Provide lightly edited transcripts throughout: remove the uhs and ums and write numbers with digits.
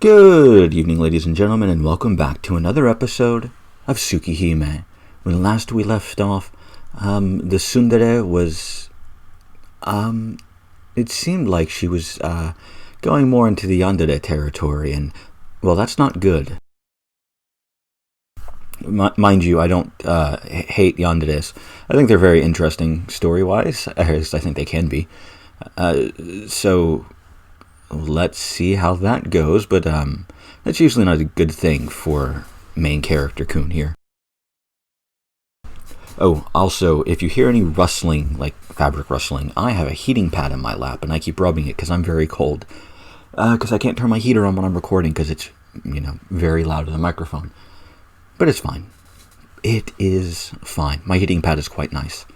Good evening, ladies and gentlemen, and welcome back to another episode of Tsukihime. When last we left off, the tsundere was, it seemed like she was going more into the yandere territory, and, well, that's not good. Mind you, I don't hate yanderes. I think they're very interesting story-wise, as I think they can be. So let's see how that goes, but that's usually not a good thing for main character Kun here. Oh, also, if you hear any rustling, like fabric rustling, I have a heating pad in my lap, and I keep rubbing it because I'm very cold. Because I can't turn my heater on when I'm recording because it's, very loud in the microphone. But it's fine. It is fine. My heating pad is quite nice.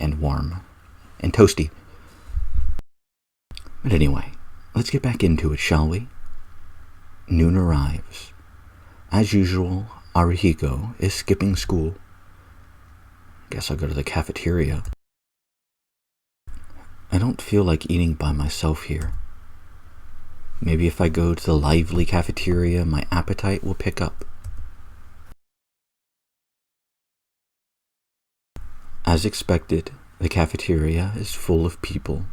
And warm. And toasty. But anyway, let's get back into it, shall we? Noon arrives. As usual, Arihiko is skipping school. Guess I'll go to the cafeteria. I don't feel like eating by myself here. Maybe if I go to the lively cafeteria, my appetite will pick up. As expected, the cafeteria is full of people.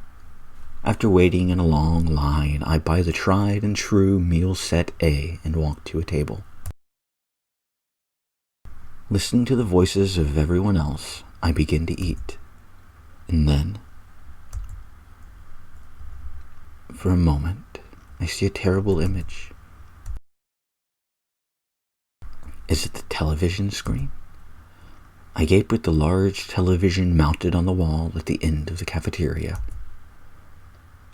After waiting in a long line, I buy the tried and true meal set A and walk to a table. Listening to the voices of everyone else, I begin to eat. And then, for a moment, I see a terrible image. Is it the television screen? I gape at the large television mounted on the wall at the end of the cafeteria.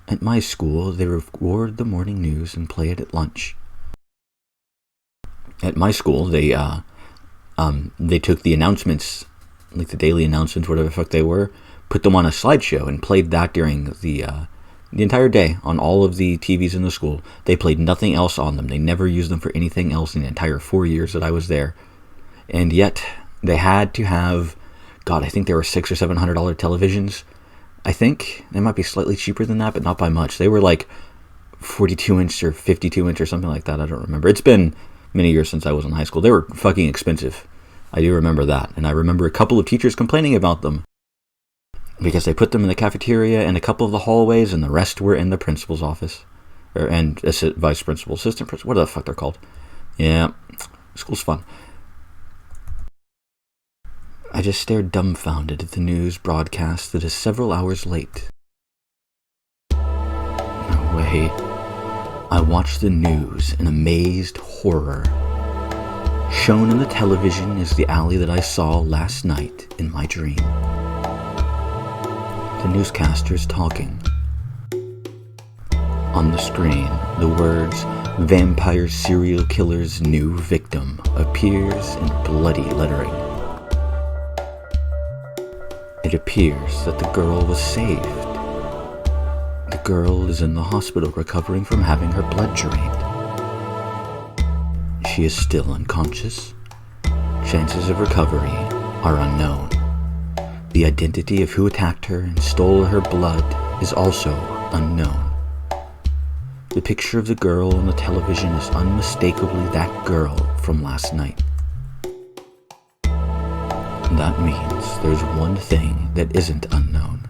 At my school, they record the morning news and play it at lunch. At my school, they took the announcements, like the daily announcements, whatever the fuck they were, put them on a slideshow and played that during the entire day on all of the TVs in the school. They played nothing else on them. They never used them for anything else in the entire 4 years that I was there. And yet, they had to have, I think they were $600 or $700 televisions. I think they might be slightly cheaper than that, but not by much. They were like 42-inch or 52-inch or something like that. I don't remember. It's been many years since I was in high school. They were fucking expensive. I do remember that. And I remember a couple of teachers complaining about them because they put them in the cafeteria and a couple of the hallways, and the rest were in the principal's office. And vice principal, assistant principal, what the fuck they're called. Yeah, school's fun. I just stared dumbfounded at the news broadcast that is several hours late. No way. I watched the news in amazed horror. Shown in the television is the alley that I saw last night in my dream. The newscaster's talking. On the screen, the words, "Vampire serial killer's new victim," appears in bloody lettering. It appears that the girl was saved. The girl is in the hospital recovering from having her blood drained. She is still unconscious. Chances of recovery are unknown. The identity of who attacked her and stole her blood is also unknown. The picture of the girl on the television is unmistakably that girl from last night. That means there's one thing that isn't unknown.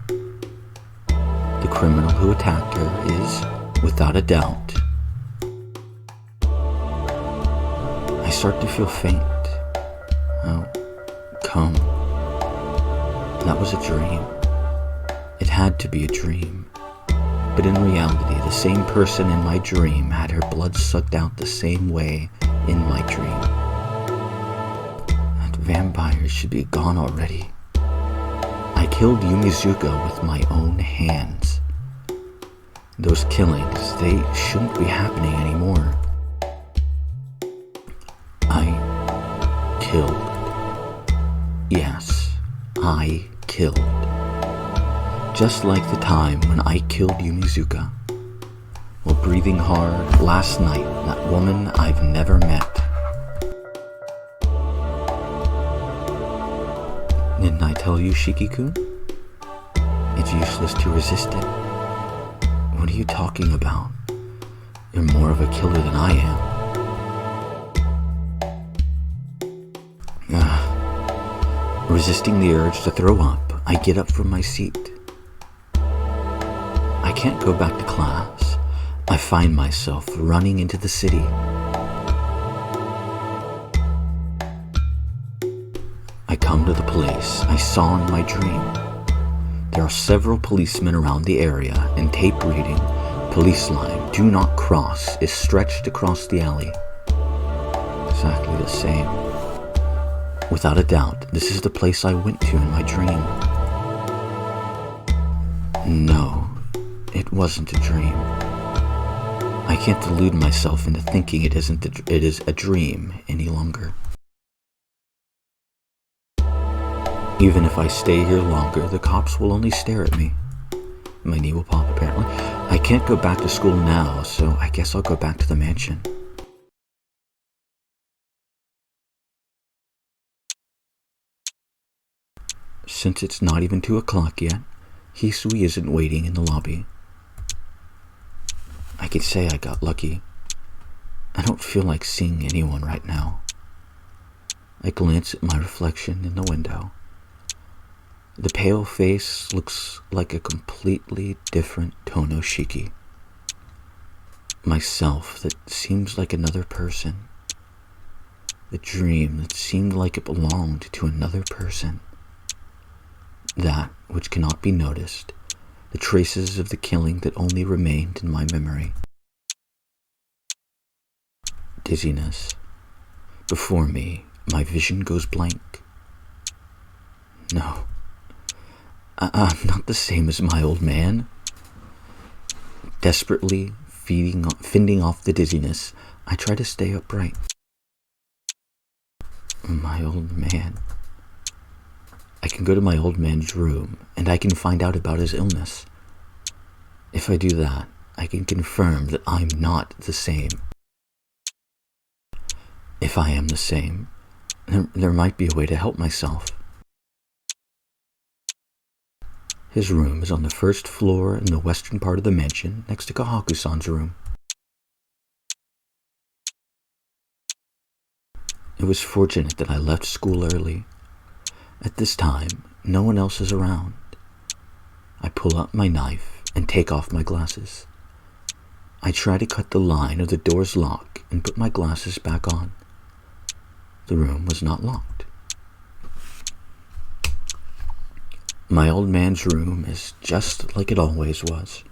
The criminal who attacked her is, without a doubt. I start to feel faint. Oh, come. That was a dream. It had to be a dream. But in reality, the same person in my dream had her blood sucked out the same way in my dream. Vampires should be gone already. I killed Yumizuka with my own hands. Those killings, they shouldn't be happening anymore. I killed. Yes, I killed. Just like the time when I killed Yumizuka. While breathing hard last night, that woman I've never met. Didn't I tell you, Shiki-kun? It's useless to resist it. What are you talking about? You're more of a killer than I am. Resisting the urge to throw up, I get up from my seat. I can't go back to class. I find myself running into the city. I come to the place I saw in my dream. There are several policemen around the area, and tape reading, "Police line, do not cross," is stretched across the alley. Exactly the same. Without a doubt, this is the place I went to in my dream. No, it wasn't a dream. I can't delude myself into thinking it is a dream any longer. Even if I stay here longer, the cops will only stare at me. My knee will pop, apparently. I can't go back to school now, so I guess I'll go back to the mansion. Since it's not even 2 o'clock yet, Hisui isn't waiting in the lobby. I could say I got lucky. I don't feel like seeing anyone right now. I glance at my reflection in the window. The pale face looks like a completely different Tonoshiki. Myself that seems like another person. The dream that seemed like it belonged to another person. That which cannot be noticed, the traces of the killing that only remained in my memory. Dizziness. Before me, my vision goes blank. No. I'm not the same as my old man. Desperately fending off the dizziness, I try to stay upright. My old man. I can go to my old man's room, and I can find out about his illness. If I do that, I can confirm that I'm not the same. If I am the same, there might be a way to help myself. His room is on the first floor in the western part of the mansion, next to Kohaku-san's room. It was fortunate that I left school early. At this time, no one else is around. I pull out my knife and take off my glasses. I try to cut the line of the door's lock and put my glasses back on. The room was not locked. My old man's room is just like it always was.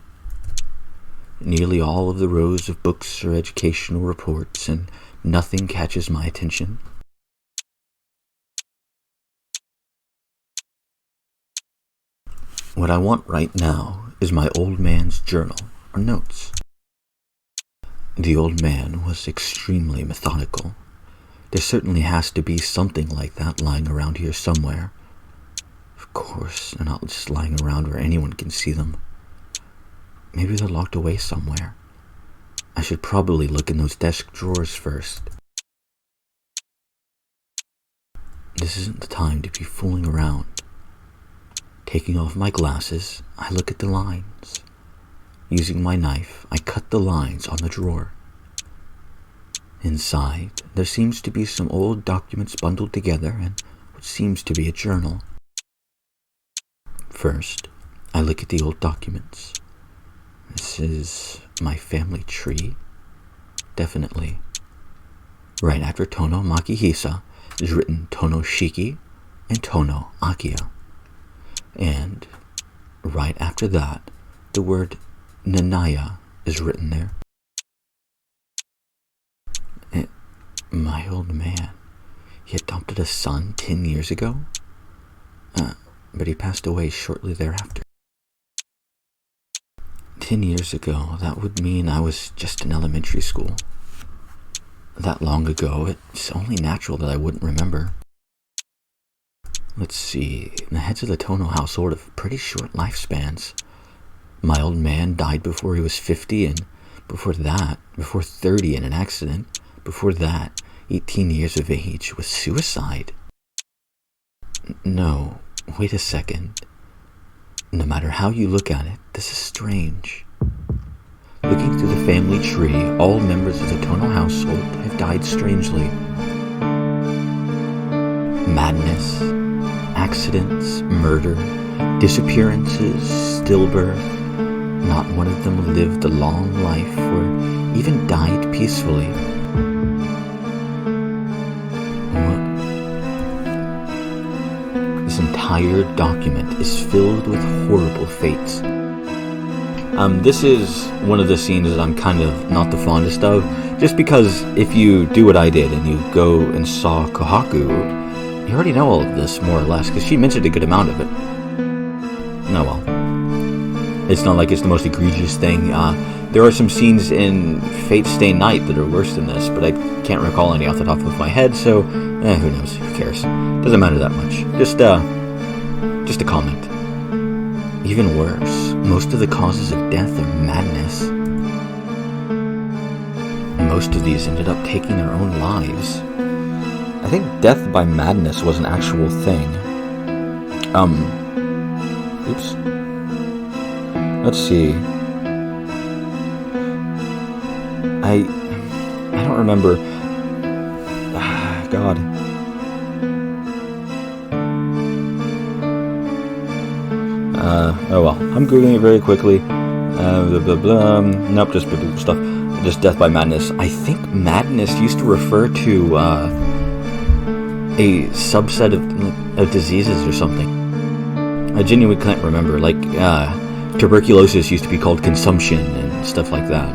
Nearly all of the rows of books are educational reports, and nothing catches my attention. What I want right now is my old man's journal or notes. The old man was extremely methodical. There certainly has to be something like that lying around here somewhere. Of course, they're not just lying around where anyone can see them. Maybe they're locked away somewhere. I should probably look in those desk drawers first. This isn't the time to be fooling around. Taking off my glasses, I look at the lines. Using my knife, I cut the lines on the drawer. Inside, there seems to be some old documents bundled together and what seems to be a journal. First, I look at the old documents. This is my family tree. Definitely. Right after Tono Makihisa is written Tonoshiki and Tono Akiya. And right after that, the word Nanaya is written there. My old man, he adopted a son 10 years ago, but he passed away shortly thereafter. 10 years ago, that would mean I was just in elementary school. That long ago, it's only natural that I wouldn't remember. Let's see, the heads of the Tono household have pretty short lifespans. My old man died before he was 50, and before 30 in an accident. Before that, 18 years of age with suicide. No, wait a second. No matter how you look at it, this is strange. Look Looking through the family tree, all members of the Tono household have died strangely. Madness, accidents, murder, disappearances, stillbirth. Not one of them lived a long life or even died peacefully. This entire document is filled with horrible fates. This is one of the scenes that I'm kind of not the fondest of, just because if you do what I did and you go and saw Kohaku, you already know all of this, more or less, because she mentioned a good amount of it. Oh well. It's not like it's the most egregious thing. There are some scenes in Fate Stay Night that are worse than this, but I can't recall any off the top of my head, so who knows, who cares. Doesn't matter that much. Just a comment. Even worse, most of the causes of death are madness. Most of these ended up taking their own lives. I think death by madness was an actual thing. Oops. Let's see. I don't remember. God. Oh well. I'm Googling it very quickly. Blah, blah, blah. Nope, just biblical stuff. Just death by madness. I think madness used to refer to a subset of diseases or something. I genuinely can't remember. Like, tuberculosis used to be called consumption and stuff like that.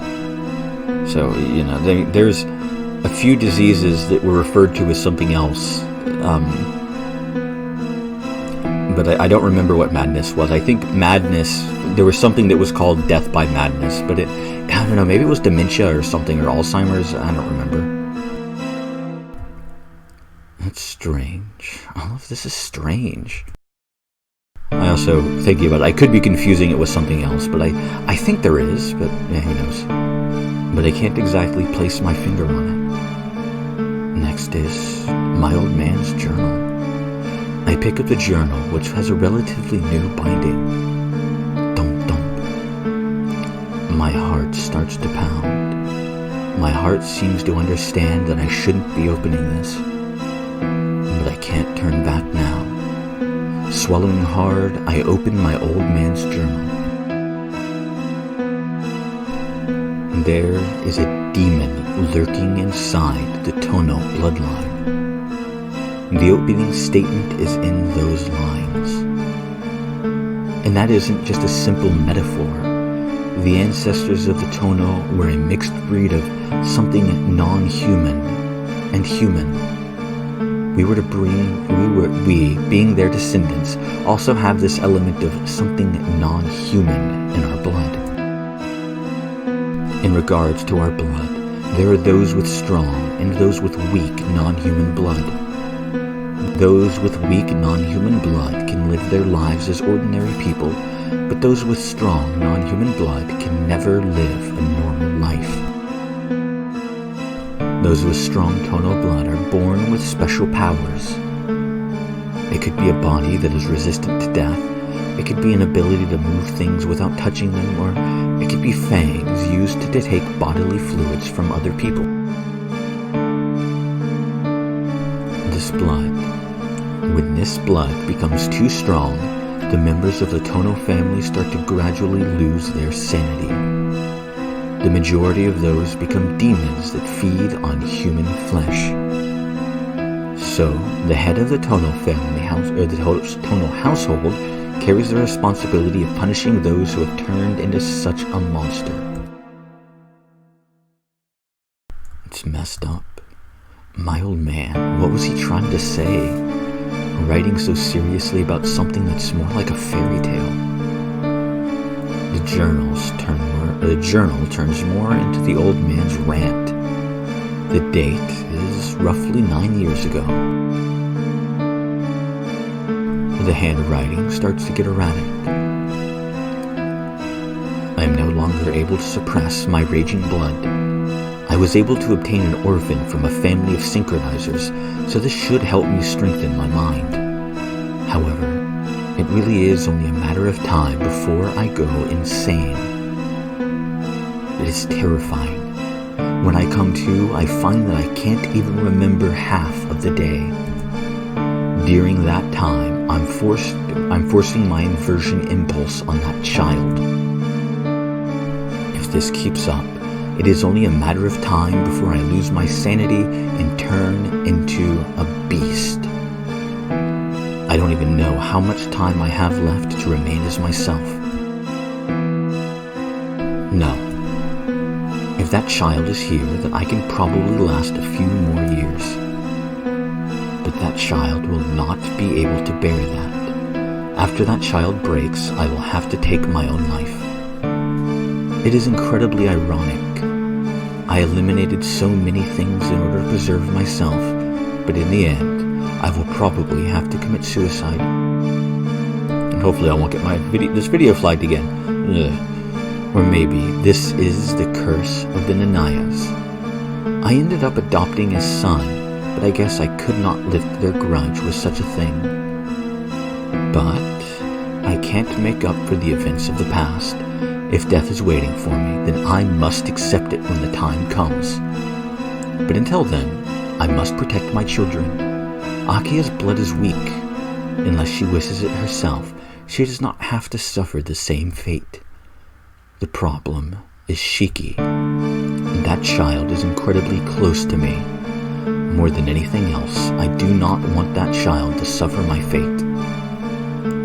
So, you know, there's a few diseases that were referred to as something else. But I don't remember what madness was. I think madness, there was something that was called death by madness, but I don't know, maybe it was dementia or something, or Alzheimer's, I don't remember. That's strange. All of this is strange. I also, thinking about it, I could be confusing it with something else, but I think there is, but who knows. But I can't exactly place my finger on it. Next is my old man's journal. I pick up the journal, which has a relatively new binding. Dum dum. My heart starts to pound. My heart seems to understand that I shouldn't be opening this. But I can't turn back now. Swallowing hard, I open my old man's journal. There is a demon lurking inside the Tono bloodline. The opening statement is in those lines. And that isn't just a simple metaphor. The ancestors of the Tono were a mixed breed of something non-human and human. We, being their descendants, also have this element of something non-human in our blood. In regards to our blood, there are those with strong and those with weak non-human blood. Those with weak non-human blood can live their lives as ordinary people, but those with strong non-human blood can never live a normal life. Those with strong Tono blood are born with special powers. It could be a body that is resistant to death. It could be an ability to move things without touching them, or it could be fangs used to take bodily fluids from other people. This blood. When this blood becomes too strong, the members of the Tono family start to gradually lose their sanity. The majority of those become demons that feed on human flesh. So, the head of the Tono family house, or the Tono household, carries the responsibility of punishing those who have turned into such a monster. It's messed up. My old man, what was he trying to say? Writing so seriously about something that's more like a fairy tale. The journal turns more into the old man's rant. The date is roughly 9 years ago. The handwriting starts to get erratic. I am no longer able to suppress my raging blood. I was able to obtain an orphan from a family of synchronizers, so this should help me strengthen my mind. However, it really is only a matter of time before I go insane. is terrifying. When I come to, I find that I can't even remember half of the day. During that time, I'm forcing my inversion impulse on that child. If this keeps up, it is only a matter of time before I lose my sanity and turn into a beast. I don't even know how much time I have left to remain as myself. No. If that child is here, then I can probably last a few more years. But that child will not be able to bear that. After that child breaks, I will have to take my own life. It is incredibly ironic. I eliminated so many things in order to preserve myself, but in the end, I will probably have to commit suicide. And hopefully I won't get this video flagged again. Ugh. Or maybe this is the curse of the Nanayas. I ended up adopting a son, but I guess I could not lift their grudge with such a thing. But I can't make up for the events of the past. If death is waiting for me, then I must accept it when the time comes. But until then, I must protect my children. Akia's blood is weak. Unless she wishes it herself, she does not have to suffer the same fate. The problem is Shiki, and that child is incredibly close to me. More than anything else, I do not want that child to suffer my fate.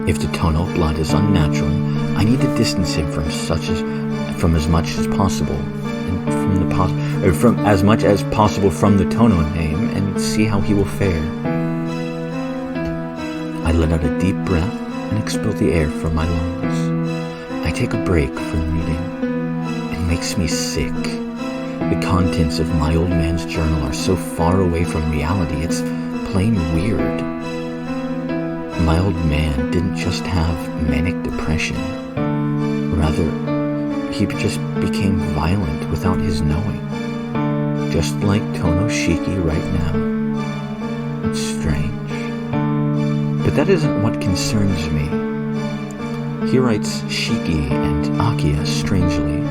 If the Tono blood is unnatural, I need to distance him from as much as possible, and from as much as possible from the Tono name, and see how he will fare. I let out a deep breath and expel the air from my lungs. I take a break from reading. It makes me sick. The contents of my old man's journal are so far away from reality, it's plain weird. My old man didn't just have manic depression. Rather, he just became violent without his knowing. Just like Tono Shiki right now. It's strange. But that isn't what concerns me. He writes Shiki and Akiya strangely.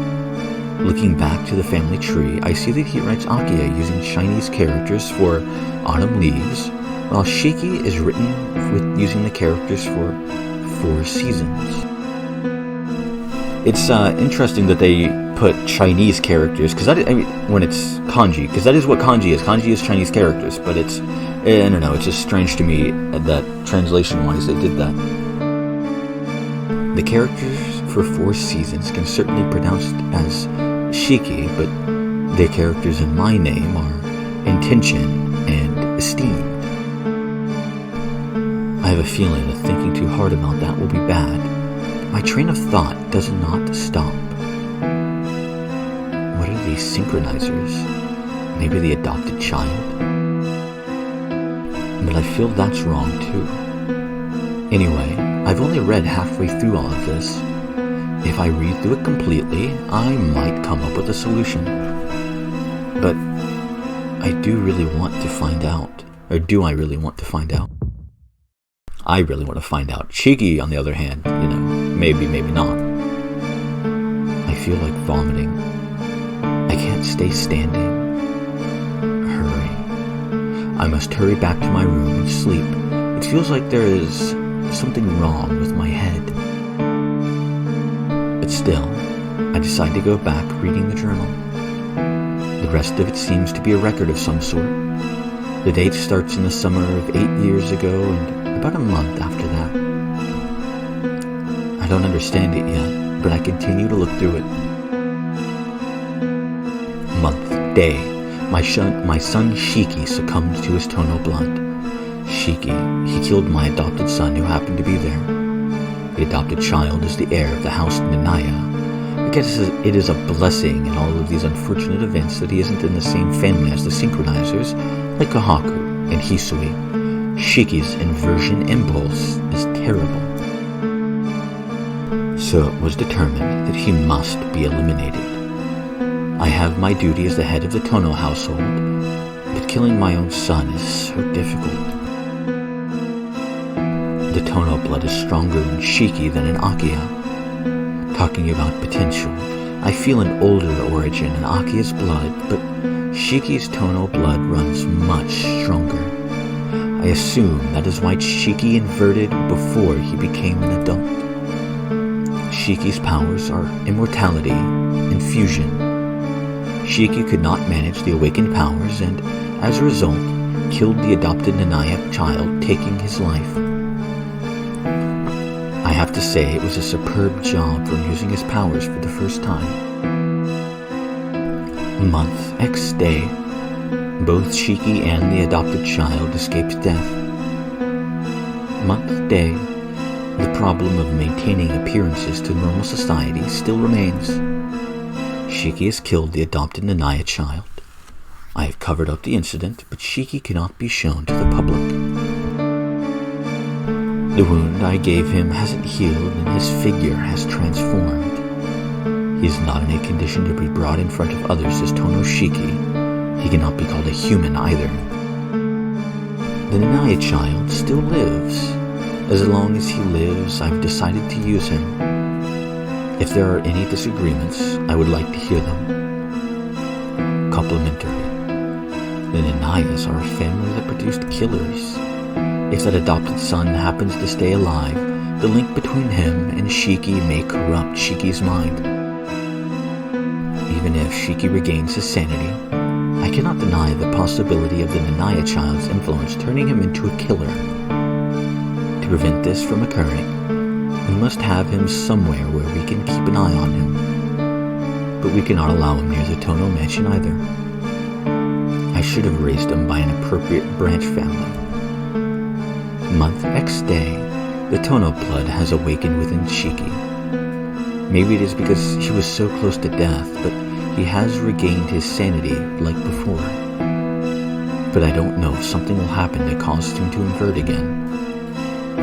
Looking back to the family tree, I see that he writes Akiya using Chinese characters for autumn leaves, while Shiki is written using the characters for 4 seasons. It's interesting that they put Chinese characters, because when it's kanji, because that is what kanji is. Kanji is Chinese characters, but I don't know, it's just strange to me that translation-wise they did that. The characters for 4 seasons can certainly be pronounced as Shiki, but the characters in my name are Intention and Esteem. I have a feeling that thinking too hard about that will be bad, but my train of thought does not stop. What are these synchronizers? Maybe the adopted child? But I feel that's wrong too. Anyway, I've only read halfway through all of this. If I read through it completely, I might come up with a solution. But I do really want to find out. Or do I really want to find out? I really want to find out. Shiki, on the other hand, maybe not. I feel like vomiting. I can't stay standing. Hurry. I must hurry back to my room and sleep. It feels like there is something wrong with my head. But still, I decide to go back reading the journal. The rest of it seems to be a record of some sort. The date starts in the summer of 8 years ago and about a month after that. I don't understand it yet, but I continue to look through it. Month, day. My son Shiki succumbed to his Tono blood. Shiki, he killed my adopted son who happened to be there. The adopted child is the heir of the house Nanaya. I guess it is a blessing in all of these unfortunate events that he isn't in the same family as the synchronizers, like Kohaku and Hisui. Shiki's inversion impulse is terrible. So it was determined that he must be eliminated. I have my duty as the head of the Tono household, but killing my own son is so difficult. The Tono blood is stronger in Shiki than in Akiya. Talking about potential, I feel an older origin in Akia's blood, but Shiki's tonal blood runs much stronger. I assume that is why Shiki inverted before he became an adult. Shiki's powers are immortality and fusion. Shiki could not manage the awakened powers and, as a result, killed the adopted Nanaya child, taking his life. I have to say it was a superb job from using his powers for the first time. Month X day, both Shiki and the adopted child escaped death. Month day, the problem of maintaining appearances to normal society still remains. Shiki has killed the adopted Nanaya child. I have covered up the incident, but Shiki cannot be shown to the public. The wound I gave him hasn't healed and his figure has transformed. He is not in a condition to be brought in front of others as Tono Shiki. He cannot be called a human either. The Nanaya child still lives. As long as he lives, I've decided to use him. If there are any disagreements, I would like to hear them. Complimentary. The Nanayas are a family that produced killers. If that adopted son happens to stay alive, the link between him and Shiki may corrupt Shiki's mind. Even if Shiki regains his sanity, I cannot deny the possibility of the Nanaya child's influence turning him into a killer. To prevent this from occurring, we must have him somewhere where we can keep an eye on him. But we cannot allow him near the Tono mansion either. I should have raised him by an appropriate branch family. Month X day, the Tono blood has awakened within Shiki. Maybe it is because he was so close to death, but he has regained his sanity like before. But I don't know if something will happen to cause him to invert again.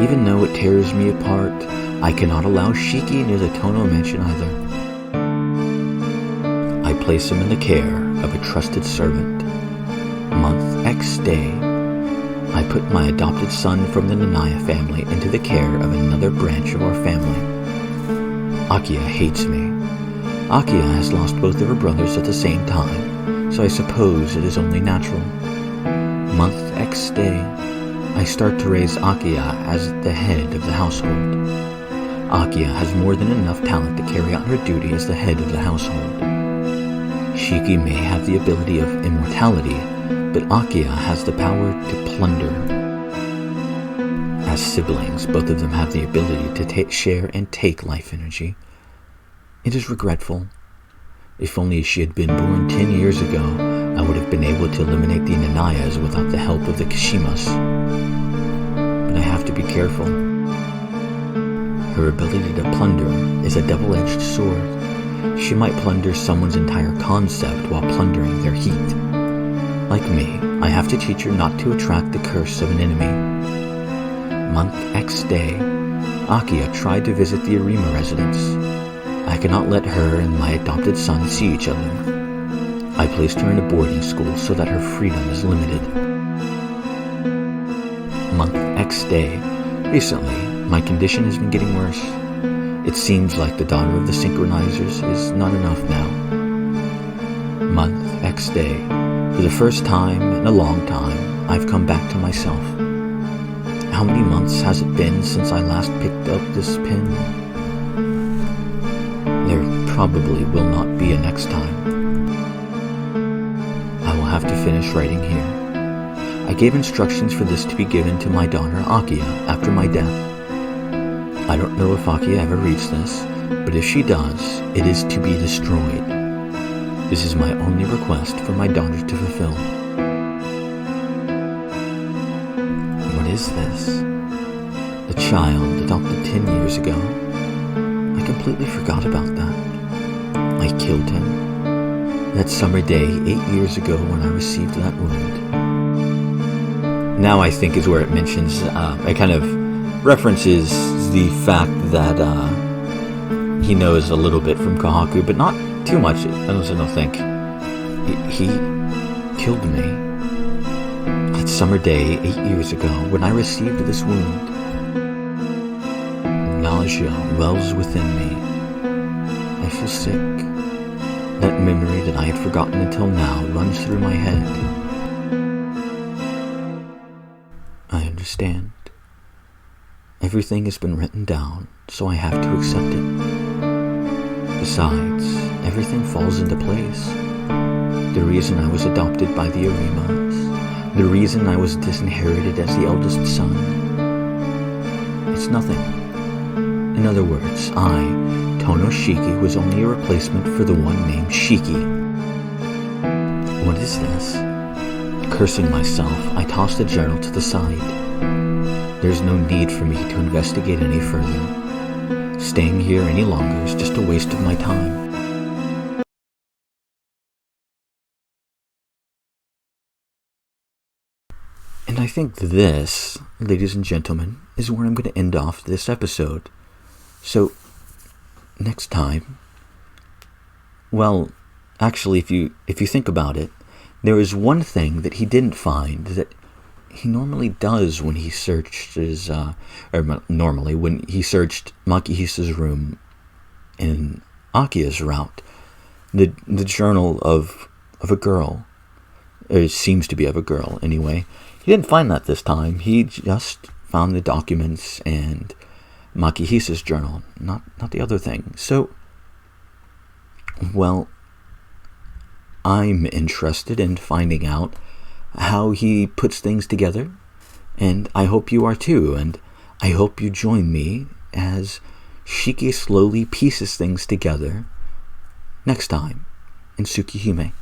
Even though it tears me apart, I cannot allow Shiki near the Tono mansion either. I place him in the care of a trusted servant. Month X day, I put my adopted son from the Nanaya family into the care of another branch of our family. Akiya hates me. Akiya has lost both of her brothers at the same time, so I suppose it is only natural. Month X day, I start to raise Akiya as the head of the household. Akiya has more than enough talent to carry out her duty as the head of the household. Shiki may have the ability of immortality, but Akiya has the power to plunder. As siblings, both of them have the ability to share and take life energy. It is regretful. If only she had been born 10 years ago, I would have been able to eliminate the Nanayas without the help of the Kishimas. But I have to be careful. Her ability to plunder is a double-edged sword. She might plunder someone's entire concept while plundering their heat. Like me, I have to teach her not to attract the curse of an enemy. Month X day, Akiya tried to visit the Arima residence. I cannot let her and my adopted son see each other. I placed her in a boarding school so that her freedom is limited. Month X day, recently, my condition has been getting worse. It seems like the daughter of the synchronizers is not enough now. Month X day, for the first time in a long time, I've come back to myself. How many months has it been since I last picked up this pen? There probably will not be a next time. I will have to finish writing here. I gave instructions for this to be given to my daughter Akiya after my death. I don't know if Akiya ever reads this, but if she does, it is to be destroyed. This is my only request for my daughter to fulfill. What is this? A child adopted 10 years ago. I completely forgot about that. I killed him. That summer day 8 years ago when I received that wound. Now I think is where it mentions, it kind of references the fact that he knows a little bit from Kohaku, but not too much. I don't think. He killed me. That summer day 8 years ago when I received this wound. Nausea wells within me. I feel sick. memory that I had forgotten until now runs through my head. I understand. Everything has been written down, so I have to accept it. Besides, everything falls into place. The reason I was adopted by the Arimas, the reason I was disinherited as the eldest son. It's nothing. In other words, I, Tono Shiki, was only a replacement for the one named Shiki. What is this? Cursing myself, I tossed the journal to the side. There's no need for me to investigate any further. Staying here any longer is just a waste of my time. And I think this, ladies and gentlemen, is where I'm going to end off this episode. So, next time, well, actually, if you think about it, there is one thing that he didn't find that he normally does when he searches, normally when he searched Makihisa's room in Akia's route, the journal of a girl, or it seems to be of a girl anyway. He didn't find that this time. He just found the documents and Makihisa's journal, not the other thing. So, well, I'm interested in finding out how he puts things together, and I hope you are too, and I hope you join me as Shiki slowly pieces things together next time in Tsukihime.